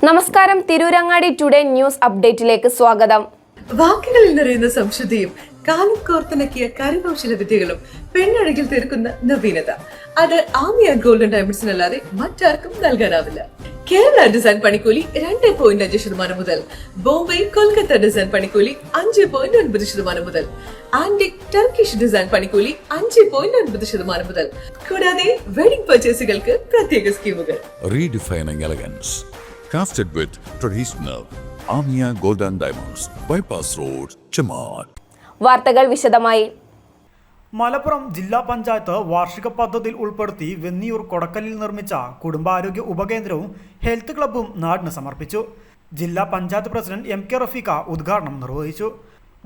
നമസ്കാരം, Tirurangadi today news അപ്ഡേറ്റിലേക്ക് സ്വാഗതം. വാക്കുകളിൽ നിറയുന്ന സംശുദ്ധിയും കാലം കോർത്തിണക്കിയ കരകൗശല വിദ്യകളും പെണ്ണഴകിൽ തീർക്കുന്ന നവീനത അത് ആമിയ ഗോൾഡൻ ഡയമണ്ട്സിനല്ലാതെ മറ്റാർക്കും നൽകാനാവില്ല. കേരള ഡിസൈൻ പണിക്കൂലി 2.5% മുതൽ, ബോംബെ കൊൽക്കത്ത ഡിസൈൻ പണിക്കൂലി 5.9% മുതൽ, ആന്റിക് ടർക്കിഷ് ഡിസൈൻ പണിക്കൂലി 5.9% മുതൽ, കൂടാതെ വെഡിംഗ് പർച്ചേസുകൾക്ക് പ്രത്യേക സ്കീമുകൾ. Redefining elegance, crafted with traditional Amia Golden Diamonds, Bypass Road, Chaman. വാർത്തകൾ വിശദമായി. മലപ്പുറം ജില്ലാ പഞ്ചായത്ത് വാർഷിക പദ്ധതിയിൽ ഉൾപ്പെടുത്തി വെന്നിയൂർ കൊടക്കലിൽ നിർമ്മിച്ച കുടുംബാരോഗ്യ ഉപകേന്ദ്രവും ഹെൽത്ത് ക്ലബ്ബും നാടിന് സമർപ്പിച്ചു. ജില്ലാ പഞ്ചായത്ത് പ്രസിഡന്റ് MK റഫീഖ ഉദ്ഘാടനം നിർവഹിച്ചു.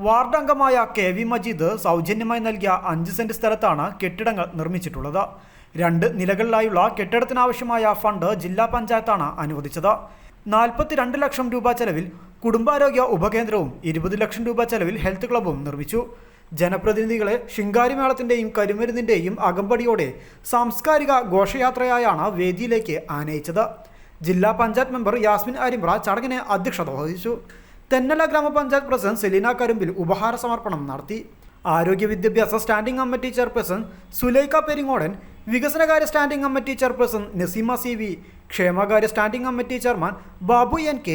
വാർഡ് അംഗമായ KV മജീദ് സൗജന്യമായി നൽകിയ 5 സെന്റ് സ്ഥലത്താണ് കെട്ടിടങ്ങൾ നിർമ്മിച്ചിട്ടുള്ളത്. 2 നിലകളിലായുള്ള കെട്ടിടത്തിനാവശ്യമായ ഫണ്ട് ജില്ലാ പഞ്ചായത്താണ് അനുവദിച്ചത്. 42 ലക്ഷം രൂപ ചെലവിൽ കുടുംബാരോഗ്യ ഉപകേന്ദ്രവും 20 ലക്ഷം രൂപ ചെലവിൽ ഹെൽത്ത് ക്ലബ്ബും നിർമ്മിച്ചു. ജനപ്രതിനിധികളെ ശിങ്കാരിമേളത്തിൻ്റെയും കരിമരുന്നിൻ്റെയും അകമ്പടിയോടെ സാംസ്കാരിക ഘോഷയാത്രയായാണ് വേദിയിലേക്ക് ആനയിച്ചത്. ജില്ലാ പഞ്ചായത്ത് മെമ്പർ യാസ്മിൻ ആരിമ്പ്ര ചടങ്ങിന് അധ്യക്ഷത വഹിച്ചു. തെന്നല ഗ്രാമപഞ്ചായത്ത് പ്രസിഡന്റ് സെലീന കരുമ്പിൽ ഉപഹാര സമർപ്പണം നടത്തി. ആരോഗ്യ വിദ്യാഭ്യാസ standing committee chairperson Sulaikha Peringodan, വികസനകാര്യ standing committee chairperson Naseema CV, ക്ഷേമകാര്യ standing committee chairman Babu NK,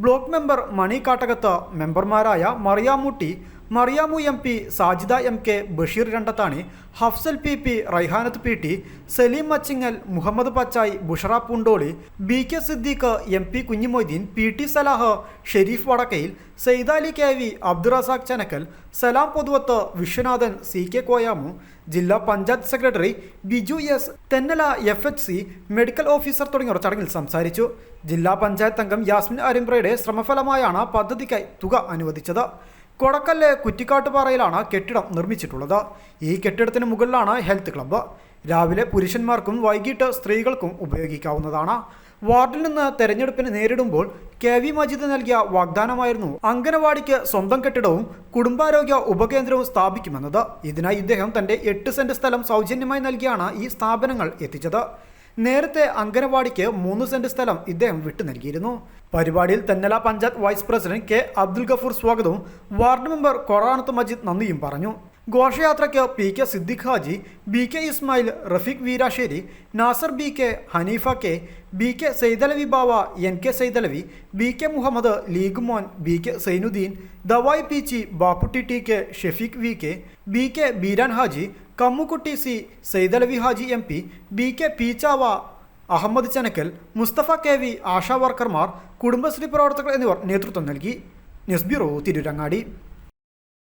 block member Mani Kattakath, മെമ്പർമാരായ Mariyamootty, Mariyamu MP, Sajida MK, Basheer Randathani, Hafsal PP, Raihanath PT, Saleem Machingal, Muhammad പച്ചായി, Bushra Poondoli, BK Siddique, MP Kunhimoideen, PT Salah, Sharif Vadakkayil, Saidali KV, Abdurazak ചനക്കൽ, സലാം പൊതുവത്ത്, വിശ്വനാഥൻ, CK കോയാമു, ജില്ലാ panchayat secretary Biju S, Thennala FHC medical officer തുടങ്ങിയവർ ചടങ്ങിൽ സംസാരിച്ചു. ജില്ലാ പഞ്ചായത്ത് അംഗം യാസ്മിൻ ആരിമ്പ്രയുടെ ശ്രമഫലമായാണ് പദ്ധതിക്കായി തുക അനുവദിച്ചത്. കൊടക്കല്ല് കുറ്റിക്കാട്ടുപാറയിലാണ് കെട്ടിടം നിർമ്മിച്ചിട്ടുള്ളത്. ഈ കെട്ടിടത്തിന് മുകളിലാണ് ഹെൽത്ത് ക്ലബ്ബ്. രാവിലെ പുരുഷന്മാർക്കും വൈകിട്ട് സ്ത്രീകൾക്കും ഉപയോഗിക്കാവുന്നതാണ്. വാർഡിൽ നിന്ന് തെരഞ്ഞെടുപ്പിന് നേരിടുമ്പോൾ KV മജീദ് നൽകിയ വാഗ്ദാനമായിരുന്നു അംഗനവാടിക്ക് സ്വന്തം കെട്ടിടവും കുടുംബാരോഗ്യ ഉപകേന്ദ്രവും സ്ഥാപിക്കുമെന്നത്. ഇതിനായി ഇദ്ദേഹം തന്റെ 8 സെന്റ് സ്ഥലം സൗജന്യമായി നൽകിയാണ് ഈ സ്ഥാപനങ്ങൾ എത്തിച്ചത്. നേരത്തെ അംഗനവാടിക്ക് 3 സെന്റ് സ്ഥലം ഇദ്ദേഹം വിട്ടു നൽകിയിരുന്നു. പരിപാടിയിൽ Thennala panchayat vice president K Abdul Gafoor സ്വാഗതവും വാർഡ് മെമ്പർ കൊറാനത്ത് മജീദ് നന്ദിയും പറഞ്ഞു. ഘോഷയാത്രയ്ക്ക് PK Siddique Haji, BK Ismail, Rafeeq Veerasseri, Nasar BK, Haneefa K, BK Saidalavi Bava, NK Saidalavi, BK Muhammed, league മോൻ, BK സൈനുദ്ദീൻ, ദവായ് PC, Bapputty TK, Shefeeq VK, BK Beeran Haji, Kammukutty C, Saidalavi Haji MP, BK Peechava, Ahammed Chanakkal, Musthafa KV, Asha വർക്കർമാർ, കുടുംബശ്രീ പ്രവർത്തകർ എന്നിവർ നേതൃത്വം നൽകി. News bureau, Tirurangadi.